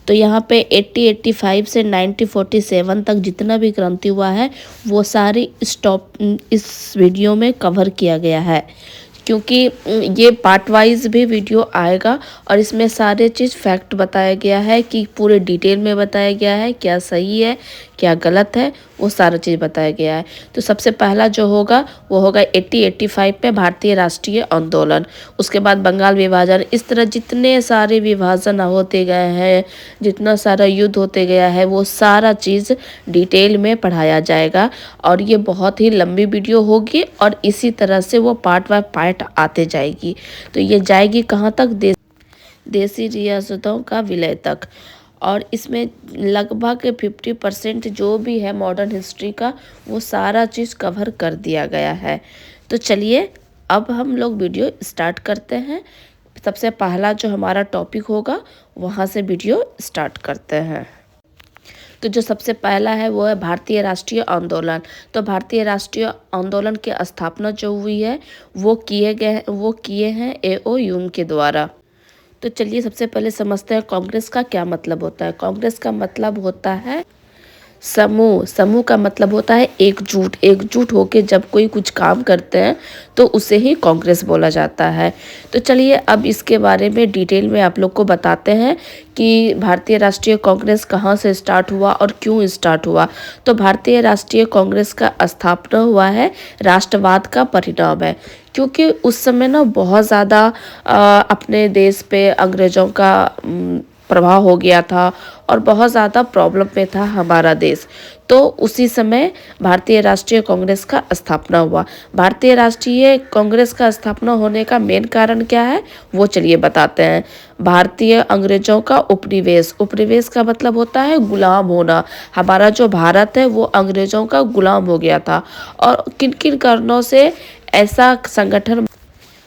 तो यहाँ पे 8085 से 1947 तक जितना भी क्रांति हुआ है वो सारी इस वीडियो में कवर किया गया है, क्योंकि ये पार्ट वाइज भी वीडियो आएगा और इसमें सारे चीज़ फैक्ट बताया गया है कि पूरे डिटेल में बताया गया है क्या सही है क्या गलत है, वो सारा चीज़ बताया गया है। तो सबसे पहला जो होगा वो होगा 8085 में भारतीय राष्ट्रीय आंदोलन, उसके बाद बंगाल विभाजन, इस तरह जितने सारे विभाजन होते गए हैं, जितना सारा युद्ध होते गया है वो सारा चीज़ डिटेल में पढ़ाया जाएगा। और ये बहुत ही लंबी वीडियो होगी और इसी तरह से वो पार्ट बाय पार्ट आते जाएगी। तो ये जाएगी कहाँ तक, देसी रियासतों का विलय तक। और इसमें लगभग 50% जो भी है मॉडर्न हिस्ट्री का वो सारा चीज़ कवर कर दिया गया है। तो चलिए अब हम लोग वीडियो स्टार्ट करते हैं। सबसे पहला जो हमारा टॉपिक होगा वहाँ से वीडियो स्टार्ट करते हैं। तो जो सबसे पहला है वो है भारतीय राष्ट्रीय आंदोलन। तो भारतीय राष्ट्रीय आंदोलन की स्थापना जो हुई है वो किए हैं ए.ओ. ह्यूम के द्वारा। तो चलिए सबसे पहले समझते हैं कांग्रेस का क्या मतलब होता है। कांग्रेस का मतलब होता है समूह। समूह का मतलब होता है एकजुट। एकजुट होके जब कोई कुछ काम करते हैं तो उसे ही कांग्रेस बोला जाता है। तो चलिए अब इसके बारे में डिटेल में आप लोग को बताते हैं कि भारतीय राष्ट्रीय कांग्रेस कहाँ से स्टार्ट हुआ और क्यों स्टार्ट हुआ। तो भारतीय राष्ट्रीय कांग्रेस का स्थापना हुआ है राष्ट्रवाद का परिणाम है, क्योंकि उस समय ना बहुत ज़्यादा अपने देश पे अंग्रेज़ों का प्रभाव हो गया था और बहुत ज़्यादा प्रॉब्लम में था हमारा देश। तो उसी समय भारतीय राष्ट्रीय कांग्रेस का स्थापना हुआ। भारतीय राष्ट्रीय कांग्रेस का स्थापना होने का मेन कारण क्या है वो चलिए बताते हैं। भारतीय अंग्रेजों का उपनिवेश। उपनिवेश का मतलब होता है गुलाम होना। हमारा जो भारत है वो अंग्रेजों का गुलाम हो गया था और किन किन कारणों से ऐसा संगठन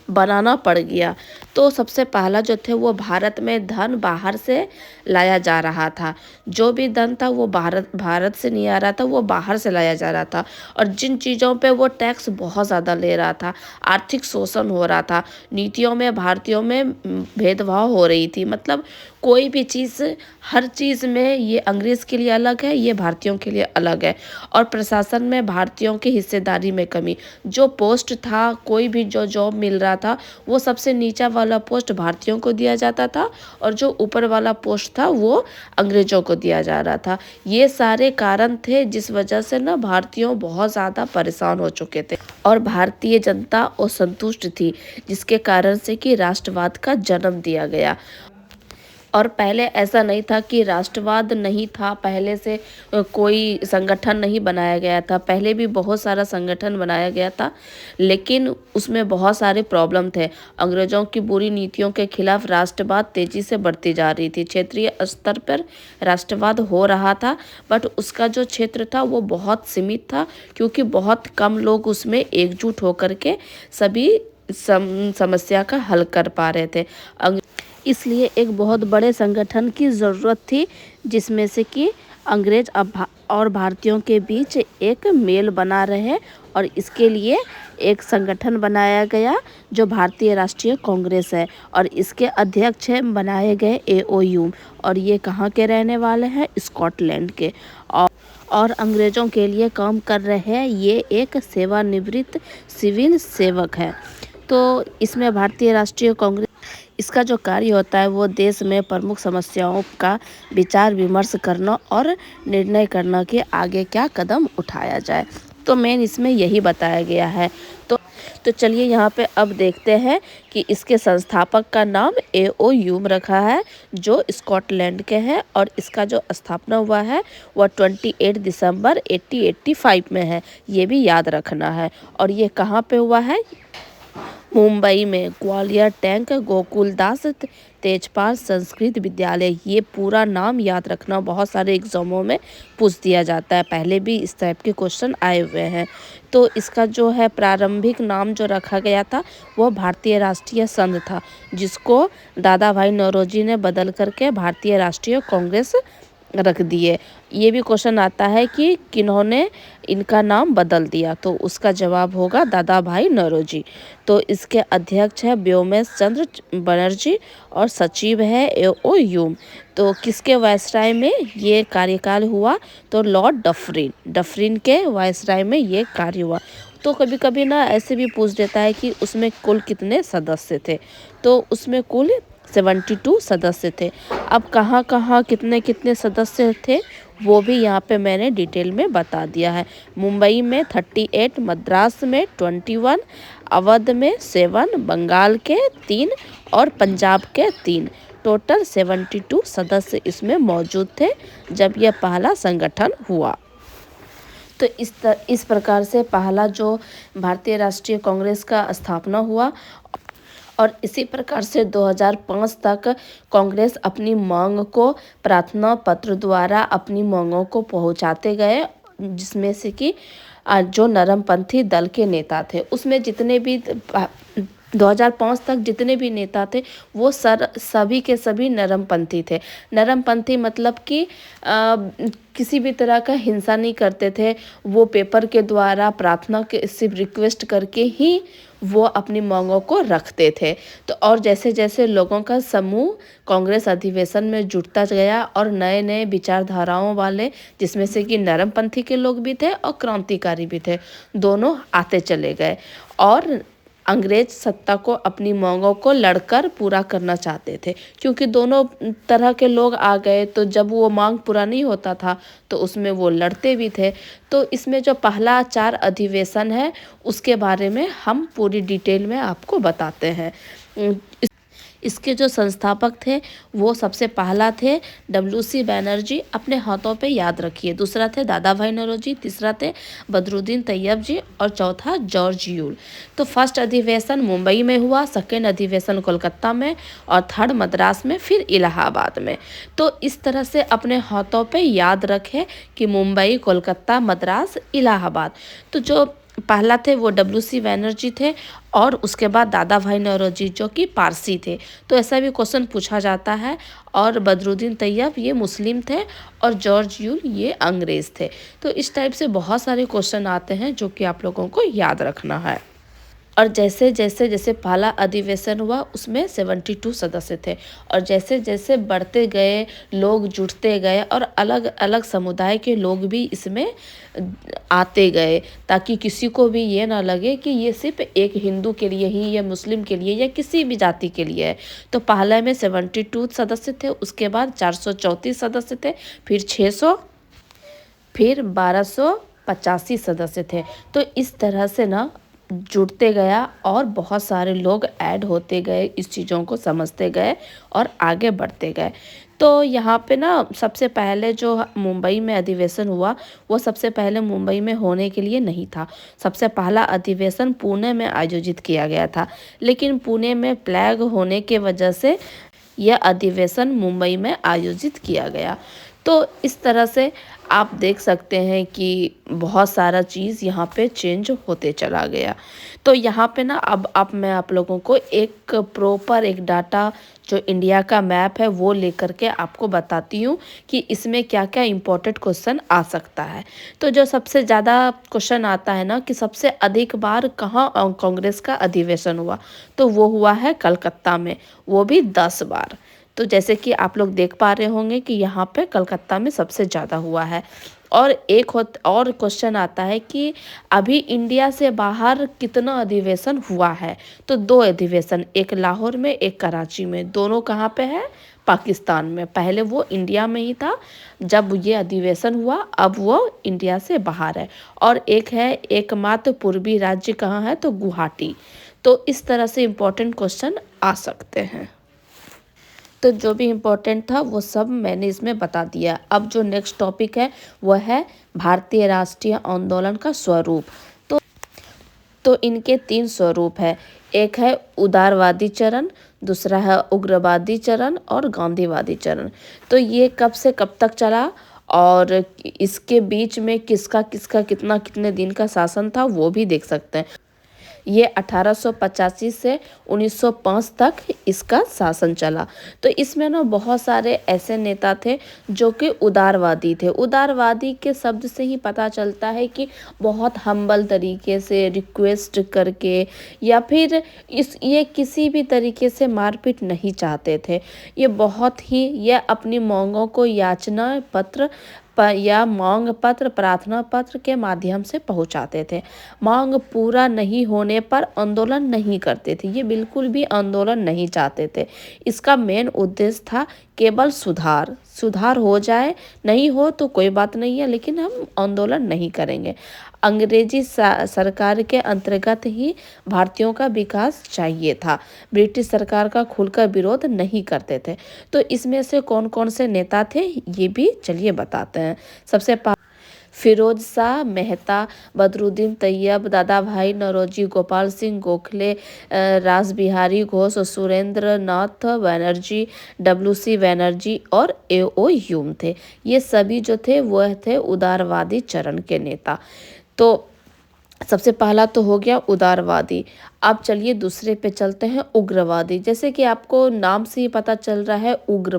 बनाना पड़ गया। तो सबसे पहला जो थे वो भारत में धन बाहर से लाया जा रहा था। जो भी धन था वो भारत से नहीं आ रहा था, वो बाहर से लाया जा रहा था। और जिन चीज़ों पे वो टैक्स बहुत ज़्यादा ले रहा था, आर्थिक शोषण हो रहा था, नीतियों में भारतीयों में भेदभाव हो रही थी। मतलब कोई भी चीज़, हर चीज़ में ये अंग्रेज़ के लिए अलग है, ये भारतीयों के लिए अलग है। और प्रशासन में भारतीयों की हिस्सेदारी में कमी। जो पोस्ट था, कोई भी जो जॉब मिल रहा था वो सबसे नीचा वाला पोस्ट भारतीयों को दिया जाता था और जो ऊपर वाला पोस्ट था वो अंग्रेजों को दिया जा रहा था। ये सारे कारण थे जिस वजह से ना भारतीयों बहुत ज़्यादा परेशान हो चुके थे और भारतीय जनता असंतुष्ट थी, जिसके कारण से कि राष्ट्रवाद का जन्म दिया गया। और पहले ऐसा नहीं था कि राष्ट्रवाद नहीं था, पहले से कोई संगठन नहीं बनाया गया था। पहले भी बहुत सारा संगठन बनाया गया था, लेकिन उसमें बहुत सारे प्रॉब्लम थे। अंग्रेज़ों की बुरी नीतियों के खिलाफ राष्ट्रवाद तेज़ी से बढ़ती जा रही थी। क्षेत्रीय स्तर पर राष्ट्रवाद हो रहा था, बट उसका जो क्षेत्र था वो बहुत सीमित था, क्योंकि बहुत कम लोग उसमें एकजुट होकर के सभी समस्या का हल कर पा रहे थे। इसलिए एक बहुत बड़े संगठन की ज़रूरत थी, जिसमें से कि अंग्रेज और भारतीयों के बीच एक मेल बना रहे। और इसके लिए एक संगठन बनाया गया जो भारतीय राष्ट्रीय कांग्रेस है और इसके अध्यक्ष हैं बनाए गए ए.ओ. ह्यूम। और ये कहाँ के रहने वाले हैं, स्कॉटलैंड के। और अंग्रेज़ों के लिए काम कर रहे हैं। ये एक सेवानिवृत्त सिविल सेवक है। तो इसमें भारतीय राष्ट्रीय कांग्रेस, इसका जो कार्य होता है वो देश में प्रमुख समस्याओं का विचार विमर्श करना और निर्णय करना कि आगे क्या कदम उठाया जाए। तो मेन इसमें यही बताया गया है। तो चलिए यहाँ पे अब देखते हैं कि इसके संस्थापक का नाम ए.ओ. ह्यूम रखा है, जो स्कॉटलैंड के हैं। और इसका जो स्थापना हुआ है वह 28 दिसंबर 1885 में है, ये भी याद रखना है। और ये कहाँ पे हुआ है, मुंबई में ग्वालियर टैंक गोकुलदास तेजपाल संस्कृत विद्यालय। ये पूरा नाम याद रखना, बहुत सारे एग्जामों में पूछ दिया जाता है, पहले भी इस टाइप के क्वेश्चन आए हुए हैं। तो इसका जो है प्रारंभिक नाम जो रखा गया था वो भारतीय राष्ट्रीय संघ था, जिसको दादा भाई नौरोजी ने बदल करके भारतीय राष्ट्रीय कांग्रेस रख दिए। ये भी क्वेश्चन आता है कि किन्होंने इनका नाम बदल दिया, तो उसका जवाब होगा दादा भाई नौरोजी। तो इसके अध्यक्ष है व्योमेश चंद्र बनर्जी और सचिव है एओ ह्यूम। तो किसके वायसराय में ये कार्यकाल हुआ? तो लॉर्ड डफरिन के वायसराय में ये कार्य हुआ। तो कभी कभी ना ऐसे भी पूछ देता है कि उसमें कुल कितने सदस्य थे, तो उसमें कुल 72 सदस्य थे। अब कहाँ कहाँ कितने कितने सदस्य थे वो भी यहाँ पे मैंने डिटेल में बता दिया है। मुंबई में 38, मद्रास में 21, अवध में 7, बंगाल के 3 और पंजाब के 3, टोटल 72 सदस्य इसमें मौजूद थे जब यह पहला संगठन हुआ। तो इस प्रकार से पहला जो भारतीय राष्ट्रीय कांग्रेस का स्थापना हुआ और इसी प्रकार से 2005 तक कांग्रेस अपनी मांग को प्रार्थना पत्र द्वारा अपनी मांगों को पहुंचाते गए, जिसमें से कि जो नरमपंथी दल के नेता थे उसमें जितने भी 2005 तक जितने भी नेता थे वो सभी के सभी नरमपंथी थे। नरमपंथी मतलब कि किसी भी तरह का हिंसा नहीं करते थे। वो पेपर के द्वारा प्रार्थना के सिर्फ रिक्वेस्ट करके ही वो अपनी मांगों को रखते थे। तो और जैसे जैसे लोगों का समूह कांग्रेस अधिवेशन में जुटता गया और नए नए विचारधाराओं वाले, जिसमें से कि नरमपंथी के लोग भी थे और क्रांतिकारी भी थे, दोनों आते चले गए और अंग्रेज सत्ता को अपनी मांगों को लड़कर पूरा करना चाहते थे। क्योंकि दोनों तरह के लोग आ गए, तो जब वो मांग पूरा नहीं होता था तो उसमें वो लड़ते भी थे। तो इसमें जो पहला 4 अधिवेशन है उसके बारे में हम पूरी डिटेल में आपको बताते हैं। इसके जो संस्थापक थे वो सबसे पहला थे WC बैनर्जी, अपने हाथों पे याद रखिए। दूसरा थे दादा भाई नौरोजी, तीसरा थे बदरुद्दीन तैयब जी और चौथा जॉर्ज यूल। तो फर्स्ट अधिवेशन मुंबई में हुआ, सेकेंड अधिवेशन कोलकाता में और थर्ड मद्रास में, फिर इलाहाबाद में। तो इस तरह से अपने हाथों पे याद रखें कि मुंबई, कोलकाता, मद्रास, इलाहाबाद। तो जो पहला थे वो WC बैनर्जी थे और उसके बाद दादा भाई नौरोजी जो कि पारसी थे। तो ऐसा भी क्वेश्चन पूछा जाता है। और बदरुद्दीन तैयब ये मुस्लिम थे और जॉर्ज यूल ये अंग्रेज़ थे। तो इस टाइप से बहुत सारे क्वेश्चन आते हैं जो कि आप लोगों को याद रखना है। और जैसे जैसे जैसे पहला अधिवेशन हुआ उसमें 72 सदस्य थे और जैसे जैसे बढ़ते गए, लोग जुटते गए और अलग अलग समुदाय के लोग भी इसमें आते गए, ताकि किसी को भी ये ना लगे कि ये सिर्फ एक हिंदू के लिए ही या मुस्लिम के लिए या किसी भी जाति के लिए है। तो पहले में 72 सदस्य थे, उसके बाद 434 सदस्य थे, फिर 600, फिर 1285 सदस्य थे। तो इस तरह से ना जुड़ते गया और बहुत सारे लोग ऐड होते गए, इस चीज़ों को समझते गए और आगे बढ़ते गए। तो यहाँ पे ना सबसे पहले जो मुंबई में अधिवेशन हुआ वो सबसे पहले मुंबई में होने के लिए नहीं था। सबसे पहला अधिवेशन पुणे में आयोजित किया गया था, लेकिन पुणे में प्लेग होने के वजह से यह अधिवेशन मुंबई में आयोजित किया गया। तो इस तरह से आप देख सकते हैं कि बहुत सारा चीज़ यहाँ पे चेंज होते चला गया। तो यहाँ पे ना अब मैं आप लोगों को एक प्रॉपर एक डाटा जो इंडिया का मैप है वो लेकर के आपको बताती हूँ कि इसमें क्या क्या इम्पोर्टेंट क्वेश्चन आ सकता है। तो जो सबसे ज़्यादा क्वेश्चन आता है ना कि सबसे अधिक बार कहाँ कांग्रेस का अधिवेशन हुआ, तो वो हुआ है कलकत्ता में, वो भी 10 बार। तो जैसे कि आप लोग देख पा रहे होंगे कि यहाँ पे कलकत्ता में सबसे ज़्यादा हुआ है। और और क्वेश्चन आता है कि अभी इंडिया से बाहर कितना अधिवेशन हुआ है, तो 2 अधिवेशन, एक लाहौर में एक कराची में, दोनों कहाँ पे है? पाकिस्तान में। पहले वो इंडिया में ही था जब ये अधिवेशन हुआ, अब वो इंडिया से बाहर है। और एक है एकमात्र पूर्वी राज्य कहाँ है? तो गुवाहाटी। तो इस तरह से इम्पोर्टेंट क्वेश्चन आ सकते हैं। तो जो भी इम्पोर्टेंट था वो सब मैंने इसमें बता दिया। अब जो नेक्स्ट टॉपिक है वह है भारतीय राष्ट्रीय आंदोलन का स्वरूप। तो इनके 3 स्वरूप है। एक है उदारवादी चरण, दूसरा है उग्रवादी चरण और गांधीवादी चरण। तो ये कब से कब तक चला और इसके बीच में किसका किसका कितना कितने दिन का शासन था वो भी देख सकते हैं। ये 1885 से 1905 तक इसका शासन चला। तो इसमें ना बहुत सारे ऐसे नेता थे जो कि उदारवादी थे। उदारवादी के शब्द से ही पता चलता है कि बहुत हम्बल तरीके से रिक्वेस्ट करके, या फिर ये किसी भी तरीके से मारपीट नहीं चाहते थे। ये अपनी मांगों को याचना पत्र या मांग पत्र, प्रार्थना पत्र के माध्यम से पहुंचाते थे। मांग पूरा नहीं होने पर आंदोलन नहीं करते थे। ये बिल्कुल भी आंदोलन नहीं चाहते थे। इसका मेन उद्देश्य था केवल सुधार हो जाए, नहीं हो तो कोई बात नहीं है, लेकिन हम आंदोलन नहीं करेंगे। अंग्रेजी सरकार के अंतर्गत ही भारतीयों का विकास चाहिए था। ब्रिटिश सरकार का खुलकर विरोध नहीं करते थे। तो इसमें से कौन कौन से नेता थे ये भी चलिए बताते हैं। सबसे फिरोज शाह मेहता, बदरुद्दीन तैयब, दादा भाई नौरोजी, गोपाल सिंह गोखले, रास बिहारी घोष, सुरेंद्र नाथ बनर्जी, WC बनर्जी और A.O. ह्यूम थे। ये सभी जो थे वह थे उदारवादी चरण के नेता। तो सबसे पहला तो हो गया उदारवादी। अब चलिए दूसरे पे चलते हैं, उग्रवादी। जैसे कि आपको नाम से ही पता चल रहा है, उग्र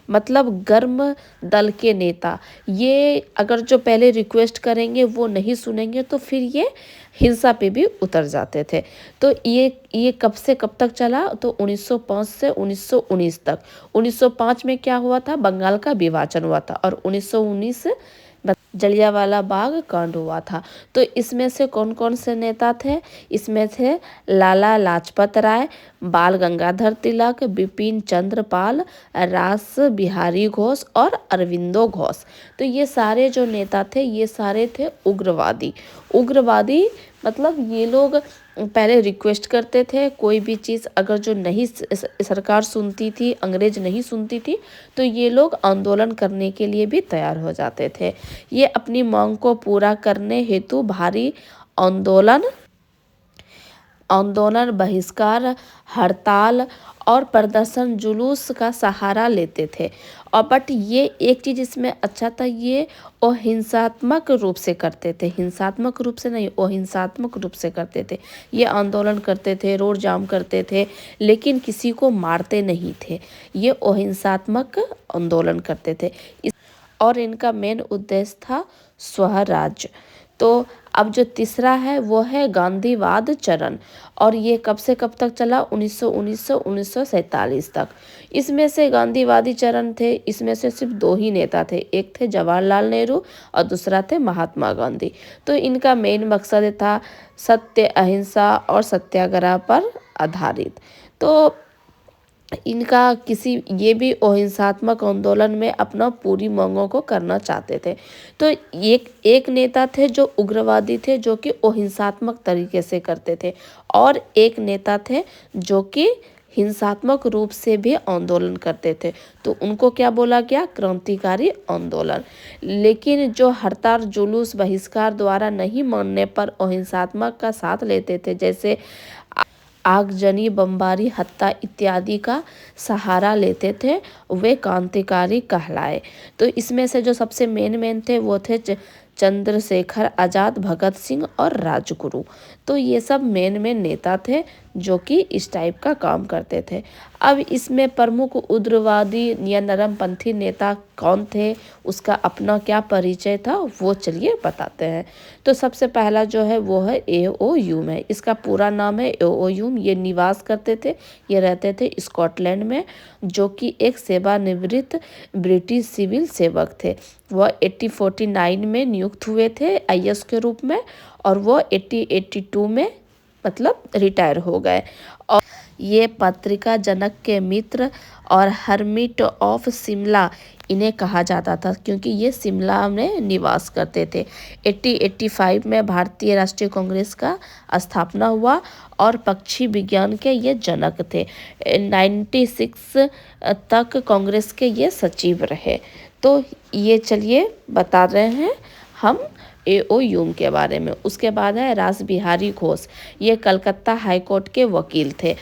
मतलब गर्म दल के नेता। ये अगर जो पहले रिक्वेस्ट करेंगे वो नहीं सुनेंगे तो फिर ये हिंसा पे भी उतर जाते थे। तो ये कब से कब तक चला, तो 1905 से 1919 तक। 1905 में क्या हुआ था, बंगाल का विभाजन हुआ था, और 1919 जलियांवाला बाग कांड हुआ था। तो इसमें से कौन कौन से नेता थे, इसमें थे लाला लाजपत राय, बाल गंगाधर तिलक, बिपिन चंद्र पाल, रास बिहारी घोष और अरविंदो घोष। तो ये सारे जो नेता थे ये सारे थे उग्रवादी। मतलब ये लोग पहले रिक्वेस्ट करते थे, कोई भी चीज़ अगर जो नहीं सरकार सुनती थी, अंग्रेज नहीं सुनती थी, तो ये लोग आंदोलन करने के लिए भी तैयार हो जाते थे। ये अपनी मांग को पूरा करने हेतु भारी आंदोलन, बहिष्कार, हड़ताल और प्रदर्शन, जुलूस का सहारा लेते थे। और बट ये एक चीज़ इसमें अच्छा था, ये अहिंसात्मक रूप से करते थे, हिंसात्मक रूप से नहीं, अहिंसात्मक रूप से करते थे। ये आंदोलन करते थे, रोड जाम करते थे, लेकिन किसी को मारते नहीं थे। ये अहिंसात्मक आंदोलन करते थे और इनका मेन उद्देश्य था स्वराज्य। तो अब जो तीसरा है वो है गांधीवाद चरण, और ये कब से कब तक चला, 1919 से 1947 तक। इसमें से गांधीवादी चरण थे, इसमें से सिर्फ दो ही नेता थे, एक थे जवाहरलाल नेहरू और दूसरा थे महात्मा गांधी। तो इनका मेन मकसद था सत्य, अहिंसा और सत्याग्रह पर आधारित। तो इनका ये भी अहिंसात्मक आंदोलन में अपना पूरी मांगों को करना चाहते थे। तो एक नेता थे जो उग्रवादी थे, जो कि अहिंसात्मक तरीके से करते थे, और एक नेता थे जो कि हिंसात्मक रूप से भी आंदोलन करते थे। तो उनको क्या बोला गया, क्रांतिकारी आंदोलन। लेकिन जो हड़ताल, जुलूस, बहिष्कार द्वारा नहीं मानने पर अहिंसात्मक का साथ लेते थे, जैसे आगजनी, बमबारी, हत्या इत्यादि का सहारा लेते थे, वे क्रांतिकारी कहलाए। तो इसमें से जो सबसे मेन थे वो थे चंद्रशेखर आज़ाद, भगत सिंह और राजगुरु। तो ये सब मेन नेता थे जो कि इस टाइप का काम करते थे। अब इसमें प्रमुख उग्रवादी या नरमपंथी नेता कौन थे, उसका अपना क्या परिचय था, वो चलिए बताते हैं। तो सबसे पहला जो है वो है A.O. ह्यूम है। इसका पूरा नाम है A.O. ह्यूम। ये निवास करते थे, ये रहते थे स्कॉटलैंड में, जो कि एक सेवानिवृत्त ब्रिटिश सिविल सेवक थे। वह 1849 में नियुक्त हुए थे IS के रूप में, और वो 1882 में मतलब रिटायर हो गए। और ये पत्रिका जनक के मित्र और हर्मिट ऑफ शिमला इन्हें कहा जाता था, क्योंकि ये शिमला में निवास करते थे। 1885 में भारतीय राष्ट्रीय कांग्रेस का स्थापना हुआ और पक्षी विज्ञान के ये जनक थे। 96 तक कांग्रेस के ये सचिव रहे। तो ये चलिए बता रहे हैं हम A.O. ह्यूम के बारे में। उसके बाद है रास बिहारी घोष। ये कलकत्ता हाई कोर्ट के वकील थे।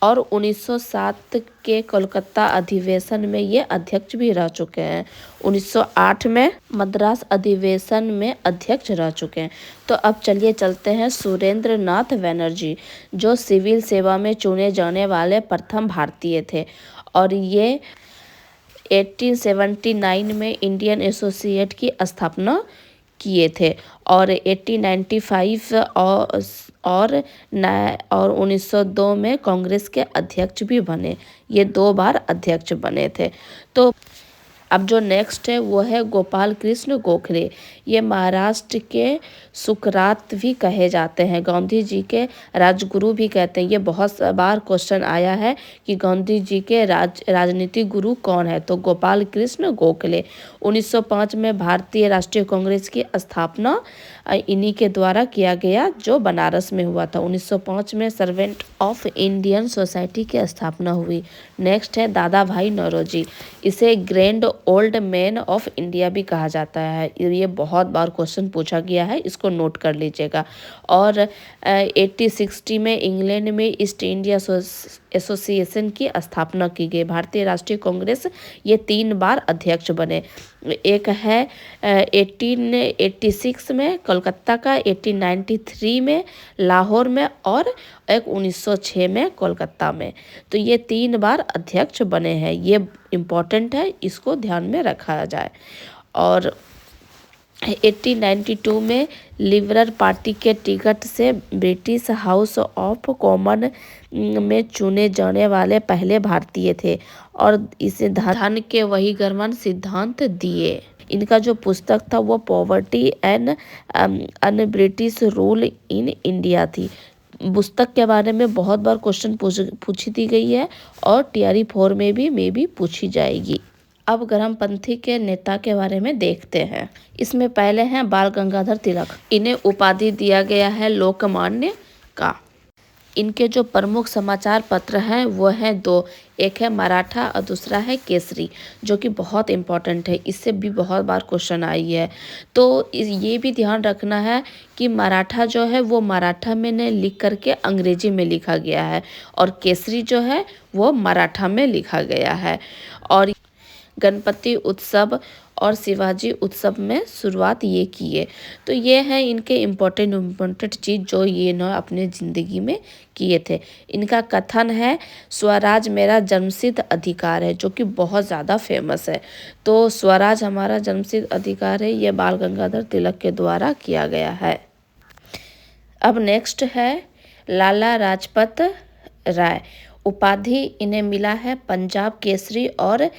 और 1907 के कोलकाता अधिवेशन में ये अध्यक्ष भी रह चुके हैं। 1908 में मद्रास अधिवेशन में अध्यक्ष रह चुके हैं। तो अब चलिए चलते हैं सुरेंद्र नाथ बनर्जी, जो सिविल सेवा में चुने जाने वाले प्रथम भारतीय थे, और ये 1879 में इंडियन एसोसिएट की स्थापना किए थे, और 1895 और 1902 में कांग्रेस के अध्यक्ष भी बने। ये 2 बार अध्यक्ष बने थे। तो अब जो नेक्स्ट है वो है गोपाल कृष्ण गोखले। ये महाराष्ट्र के सुकरात भी कहे जाते हैं, गांधी जी के राजगुरु भी कहते हैं। ये बहुत बार क्वेश्चन आया है कि गांधी जी के राजनीतिक गुरु कौन है, तो गोपाल कृष्ण गोखले। 1905 में भारतीय राष्ट्रीय कांग्रेस की स्थापना इन्हीं के द्वारा किया गया, जो बनारस में हुआ था। 1905 में सर्वेंट ऑफ इंडियन सोसाइटी की स्थापना हुई। नेक्स्ट है दादा भाई नौरोजी। इसे grand old man of India भी कहा जाता है। ये बहुत बार क्वेश्चन पूछा गया है, इसको नोट कर लीजिएगा। और 1860 में इंग्लैंड में ईस्ट इंडिया एसोसिएशन की स्थापना की गई। भारतीय राष्ट्रीय कांग्रेस ये 3 बार अध्यक्ष बने। एक है 1886 में कोलकाता का, 1893 में लाहौर में, और एक 1906 में कोलकाता में। तो ये 3 बार अध्यक्ष बने हैं। ये इम्पोर्टेंट है, इसको ध्यान में रखा जाए। और 1892 में लिबरल पार्टी के टिकट से ब्रिटिश हाउस ऑफ कॉमन में चुने जाने वाले पहले भारतीय थे, और इसे धन के बहिर्गमन सिद्धांत दिए। इनका जो पुस्तक था वो poverty and un British rule in India थी। पुस्तक के बारे में बहुत बार क्वेश्चन पूछी दी गई है, और TRE 4 में भी पूछी जाएगी। अब गर्मपंथी के नेता के बारे में देखते हैं। इसमें पहले हैं बाल गंगाधर तिलक। इन्हें उपाधि दिया गया है लोकमान्य का। इनके जो प्रमुख समाचार पत्र हैं वो हैं 2, एक है मराठा और दूसरा है केसरी, जो कि बहुत इम्पोर्टेंट है। इससे भी बहुत बार क्वेश्चन आई है। तो ये भी ध्यान रखना है कि मराठा जो है वो मराठा में ने लिख करके अंग्रेजी में लिखा गया है, और केसरी जो है वो मराठा में लिखा गया है। और गणपति उत्सव और शिवाजी उत्सव में शुरुआत ये किए। तो ये है इनके इम्पोर्टेंट चीज़ जो ये न अपने ज़िंदगी में किए थे। इनका कथन है स्वराज मेरा जन्मसिद्ध अधिकार है, जो कि बहुत ज़्यादा फेमस है। तो स्वराज हमारा जन्मसिद्ध अधिकार है, ये बाल गंगाधर तिलक के द्वारा किया गया है। अब नेक्स्ट है लाला लाजपत राय। उपाधि इन्हें मिला है पंजाब केसरी और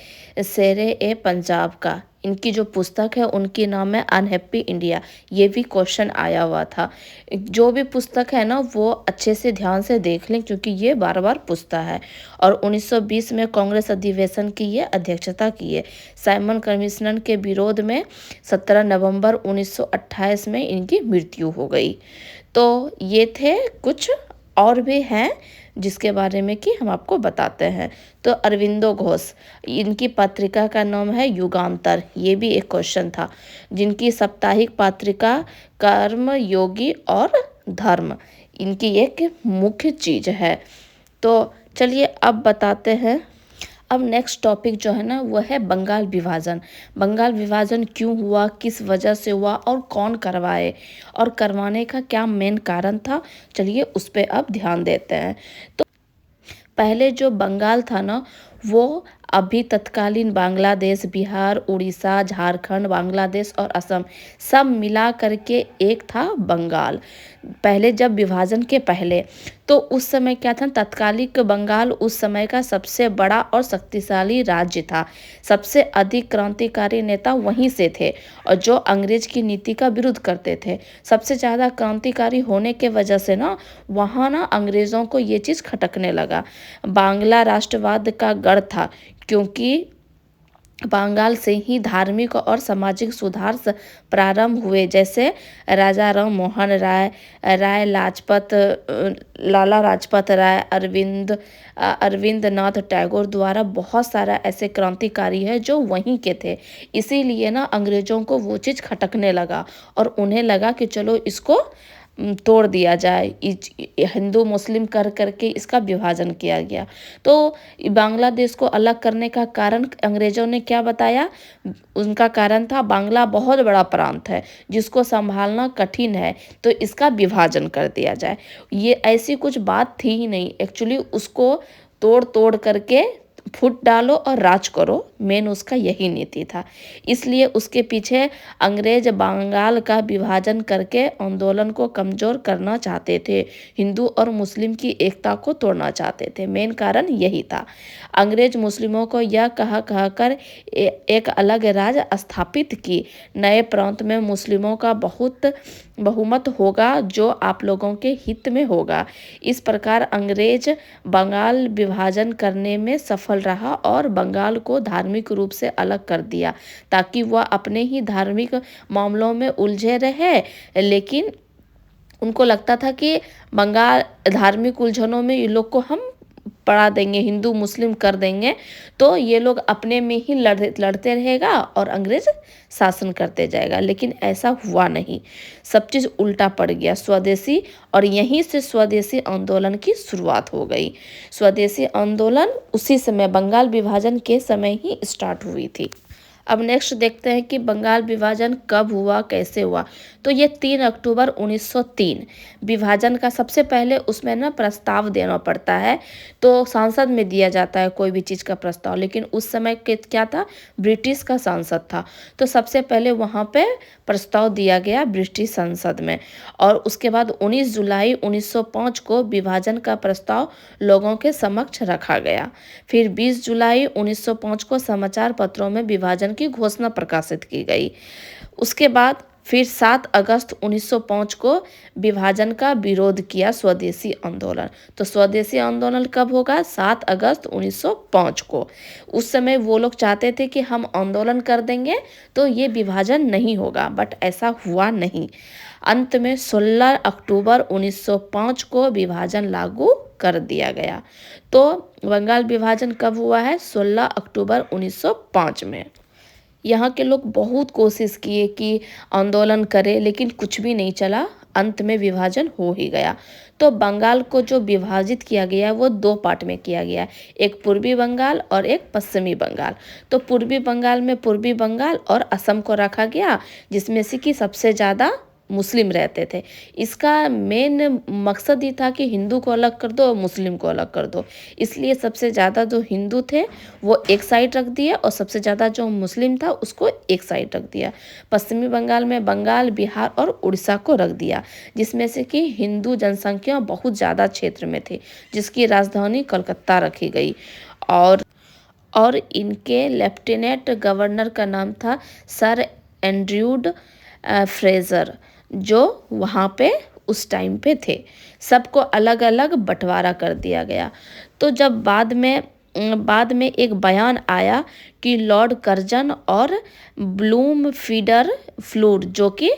शेरे पंजाब का। इनकी जो पुस्तक है उनकी नाम है अनहैप्पी इंडिया। ये भी क्वेश्चन आया हुआ था। जो भी पुस्तक है ना वो अच्छे से ध्यान से देख लें, क्योंकि ये बार बार पूछता है। और 1920 में कांग्रेस अधिवेशन की ये अध्यक्षता की है। साइमन कमीशन के विरोध में 17 नवंबर 1928 में इनकी मृत्यु हो गई। तो ये थे कुछ, और भी हैं जिसके बारे में कि हम आपको बताते हैं। तो अरविंदो घोष, इनकी पत्रिका का नाम है युगांतर। ये भी एक क्वेश्चन था। जिनकी साप्ताहिक पत्रिका कर्म योगी और धर्म, इनकी एक मुख्य चीज़ है। तो चलिए अब बताते हैं। अब नेक्स्ट टॉपिक जो है ना वो है बंगाल विभाजन। बंगाल विभाजन क्यों हुआ, किस वजह से हुआ, और कौन करवाए, और करवाने का क्या मेन कारण था, चलिए उस पर अब ध्यान देते हैं। तो पहले जो बंगाल था ना वो अभी तत्कालीन बांग्लादेश, बिहार, उड़ीसा, झारखंड, बांग्लादेश और असम सब मिला करके एक था बंगाल। पहले जब विभाजन के पहले, तो उस समय क्या था, तत्कालिक बंगाल उस समय का सबसे बड़ा और शक्तिशाली राज्य था। सबसे अधिक क्रांतिकारी नेता वहीं से थे, और जो अंग्रेज की नीति का विरोध करते थे। सबसे ज़्यादा क्रांतिकारी होने के वजह से ना वहाँ ना अंग्रेज़ों को ये चीज़ खटकने लगा। बांग्ला राष्ट्रवाद का गढ़ था, क्योंकि बंगाल से ही धार्मिक और सामाजिक सुधार प्रारंभ हुए, जैसे राजा राम मोहन राय लाला लाजपत राय, अरविंद नाथ टैगोर द्वारा बहुत सारा ऐसे क्रांतिकारी है जो वहीं के थे। इसीलिए ना अंग्रेज़ों को वो चीज़ खटकने लगा, और उन्हें लगा कि चलो इसको तोड़ दिया जाए। हिंदू मुस्लिम कर करके इसका विभाजन किया गया। तो बांग्लादेश को अलग करने का कारण अंग्रेज़ों ने क्या बताया? उनका कारण था बांग्ला बहुत बड़ा प्रांत है जिसको संभालना कठिन है, तो इसका विभाजन कर दिया जाए। ये ऐसी कुछ बात थी ही नहीं, एक्चुअली उसको तोड़ तोड़ करके फुट डालो और राज करो, मेन उसका यही नीति था। इसलिए उसके पीछे अंग्रेज बंगाल का विभाजन करके आंदोलन को कमज़ोर करना चाहते थे, हिंदू और मुस्लिम की एकता को तोड़ना चाहते थे, मेन कारण यही था। अंग्रेज मुस्लिमों को यह कह कर एक अलग राज्य स्थापित की, नए प्रांत में मुस्लिमों का बहुत बहुमत होगा जो आप लोगों के हित में होगा। इस प्रकार अंग्रेज बंगाल विभाजन करने में सफल रहा और बंगाल को धार्मिक रूप से अलग कर दिया ताकि वह अपने ही धार्मिक मामलों में उलझे रहे। लेकिन उनको लगता था कि बंगाल धार्मिक उलझनों में ये लोग को हम पड़ा देंगे, हिंदू मुस्लिम कर देंगे, तो ये लोग अपने में ही लड़ते रहेगा और अंग्रेज शासन करते जाएगा। लेकिन ऐसा हुआ नहीं, सब चीज़ उल्टा पड़ गया स्वदेशी, और यहीं से स्वदेशी आंदोलन की शुरुआत हो गई। स्वदेशी आंदोलन उसी समय बंगाल विभाजन के समय ही स्टार्ट हुई थी। अब नेक्स्ट देखते हैं कि बंगाल विभाजन कब हुआ, कैसे हुआ। तो ये 3 अक्टूबर 1903 विभाजन का सबसे पहले उसमें ना प्रस्ताव देना पड़ता है, तो सांसद में दिया जाता है कोई भी चीज़ का प्रस्ताव। लेकिन उस समय के क्या था, ब्रिटिश का सांसद था, तो सबसे पहले वहाँ पे प्रस्ताव दिया गया ब्रिटिश संसद में। और उसके बाद 19 जुलाई 1905 को विभाजन का प्रस्ताव लोगों के समक्ष रखा गया। फिर 20 जुलाई 1905 को समाचार पत्रों में विभाजन की घोषणा प्रकाशित की गई। उसके बाद फिर 7 अगस्त 1905 को विभाजन का विरोध किया स्वदेशी आंदोलन। तो स्वदेशी आंदोलन कब होगा? 7 अगस्त 1905 को। उस समय वो लोग चाहते थे कि हम आंदोलन कर देंगे तो ये विभाजन नहीं होगा, बट ऐसा हुआ नहीं। अंत में 16 अक्टूबर 1905 को विभाजन लागू कर दिया गया। तो बंगाल विभाजन कब हुआ है? 16 अक्टूबर 1905 में। यहाँ के लोग बहुत कोशिश किए कि आंदोलन करें, लेकिन कुछ भी नहीं चला, अंत में विभाजन हो ही गया। तो बंगाल को जो विभाजित किया गया वो 2 पार्ट में किया गया, एक पूर्वी बंगाल और एक पश्चिमी बंगाल। तो पूर्वी बंगाल में पूर्वी बंगाल और असम को रखा गया, जिसमें से कि सबसे ज़्यादा मुस्लिम रहते थे। इसका मेन मकसद ये था कि हिंदू को अलग कर दो और मुस्लिम को अलग कर दो, इसलिए सबसे ज़्यादा जो हिंदू थे वो एक साइड रख दिया और सबसे ज़्यादा जो मुस्लिम था उसको एक साइड रख दिया। पश्चिमी बंगाल में बंगाल, बिहार और उड़ीसा को रख दिया, जिसमें से कि हिंदू जनसंख्या बहुत ज़्यादा क्षेत्र में थी, जिसकी राजधानी कलकत्ता रखी गई। और इनके लेफ्टिनेंट गवर्नर का नाम था सर एंड्रयूड फ्रेज़र, जो वहाँ पे उस टाइम पे थे। सबको अलग अलग बंटवारा कर दिया गया। तो जब बाद में एक बयान आया कि लॉर्ड कर्जन और ब्लूमफील्ड फ्लूड, जो कि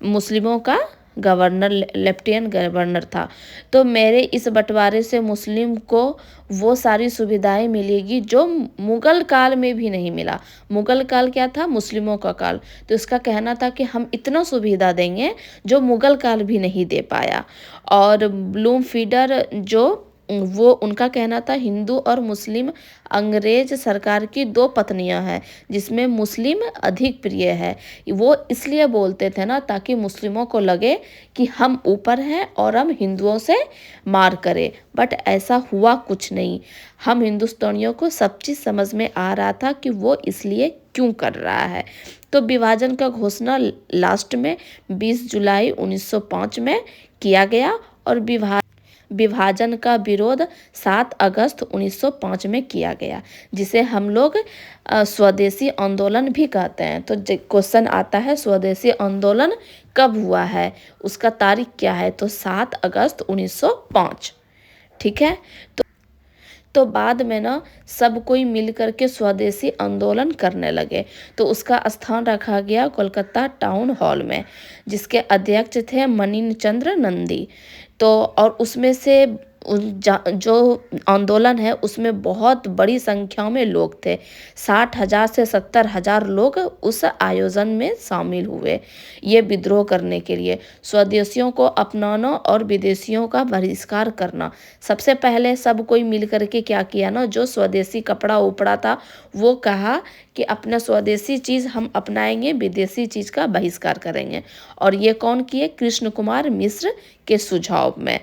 मुस्लिमों का गवर्नर, लेफ्टिनेंट गवर्नर था, तो मेरे इस बंटवारे से मुस्लिम को वो सारी सुविधाएं मिलेगी जो मुग़ल काल में भी नहीं मिला। मुग़ल काल क्या था? मुस्लिमों का काल। तो इसका कहना था कि हम इतना सुविधा देंगे जो मुग़ल काल भी नहीं दे पाया। और ब्लूमफील्ड जो वो उनका कहना था हिंदू और मुस्लिम अंग्रेज सरकार की 2 पत्नियां हैं, जिसमें मुस्लिम अधिक प्रिय है। वो इसलिए बोलते थे ना ताकि मुस्लिमों को लगे कि हम ऊपर हैं और हम हिंदुओं से मार करें, बट ऐसा हुआ कुछ नहीं। हम हिंदुस्तानियों को सब चीज़ समझ में आ रहा था कि वो इसलिए क्यों कर रहा है। तो विभाजन का घोषणा लास्ट में 20 जुलाई 1905 में किया गया और विभाजन का विरोध 7 अगस्त 1905 में किया गया, जिसे हम लोग स्वदेशी आंदोलन भी कहते हैं। तो क्वेश्चन आता है स्वदेशी आंदोलन कब हुआ है, उसका तारीख क्या है? तो 7 अगस्त 1905। ठीक है। तो बाद में ना सब कोई मिल करके स्वदेशी आंदोलन करने लगे, तो उसका स्थान रखा गया कोलकाता टाउन हॉल में, जिसके अध्यक्ष थे मनीन चंद्र नंदी। तो और उसमें से जो आंदोलन है उसमें बहुत बड़ी संख्या में लोग थे। 60,000 से 70,000 लोग उस आयोजन में शामिल हुए ये विद्रोह करने के लिए। स्वदेशियों को अपनाना और विदेशियों का बहिष्कार करना। सबसे पहले सब कोई मिल कर के क्या किया ना, जो स्वदेशी कपड़ा उपड़ा था वो कहा कि अपना स्वदेशी चीज़ हम अपनाएंगे, विदेशी चीज़ का बहिष्कार करेंगे। और ये कौन किए? कृष्ण कुमार मिश्र के सुझाव में।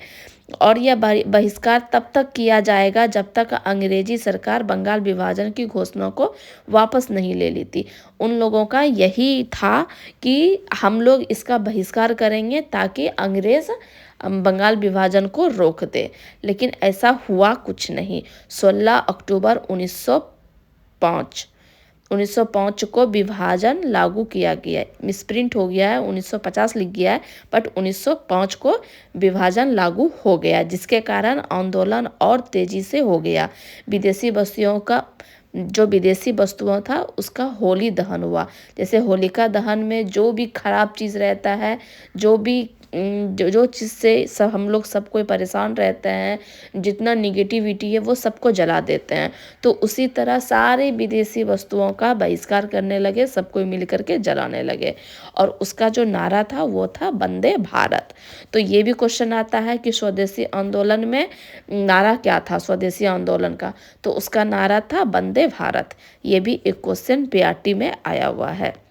और यह बहिष्कार तब तक किया जाएगा जब तक अंग्रेजी सरकार बंगाल विभाजन की घोषणा को वापस नहीं ले लेती। उन लोगों का यही था कि हम लोग इसका बहिष्कार करेंगे ताकि अंग्रेज़ बंगाल विभाजन को रोक दे। लेकिन ऐसा हुआ कुछ नहीं। 16 अक्टूबर 1905 को विभाजन लागू किया गया। मिसप्रिंट हो गया है, 1950 लिख गया है, बट 1905 को विभाजन लागू हो गया, जिसके कारण आंदोलन और तेजी से हो गया। विदेशी वस्तुओं था उसका होली दहन हुआ। जैसे होलिका दहन में जो भी खराब चीज़ रहता है, जो भी जो चीज़ से सब हम लोग सब कोई परेशान रहते हैं, जितना निगेटिविटी है वो सबको जला देते हैं। तो उसी तरह सारे विदेशी वस्तुओं का बहिष्कार करने लगे, सब कोई मिल करके जलाने लगे। और उसका जो नारा था वो था वंदे भारत। तो ये भी क्वेश्चन आता है कि स्वदेशी आंदोलन में नारा क्या था स्वदेशी आंदोलन का? तो उसका नारा था वंदे भारत। ये भी एक क्वेश्चन पीआरटी में आया हुआ है।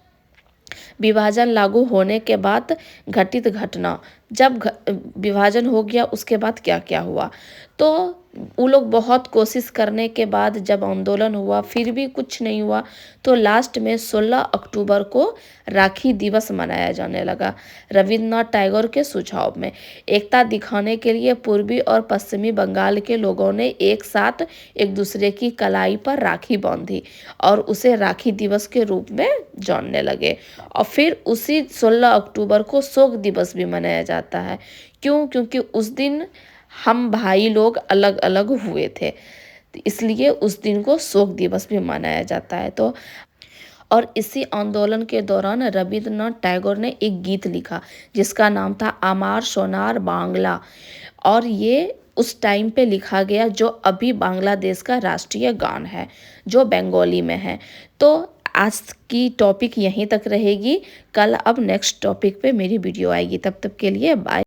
विभाजन लागू होने के बाद घटित घटना। जब विभाजन हो गया उसके बाद क्या क्या हुआ? तो वो लोग बहुत कोशिश करने के बाद जब आंदोलन हुआ फिर भी कुछ नहीं हुआ, तो लास्ट में 16 अक्टूबर को राखी दिवस मनाया जाने लगा। रविन्द्रनाथ टैगोर के सुझाव में एकता दिखाने के लिए पूर्वी और पश्चिमी बंगाल के लोगों ने एक साथ एक दूसरे की कलाई पर राखी बांधी और उसे राखी दिवस के रूप में जानने लगे। और फिर उसी 16 अक्टूबर को शोक दिवस भी मनाया जाता है। क्यों? क्योंकि उस दिन हम भाई लोग अलग अलग हुए थे, तो इसलिए उस दिन को शोक दिवस भी मनाया जाता है। तो और इसी आंदोलन के दौरान रविन्द्रनाथ टैगोर ने एक गीत लिखा जिसका नाम था आमार सोनार बांग्ला। और ये उस टाइम पे लिखा गया जो अभी बांग्लादेश का राष्ट्रीय गान है, जो बंगाली में है। तो आज की टॉपिक यहीं तक रहेगी। कल अब नेक्स्ट टॉपिक पे मेरी वीडियो आएगी। तब तक के लिए बाय।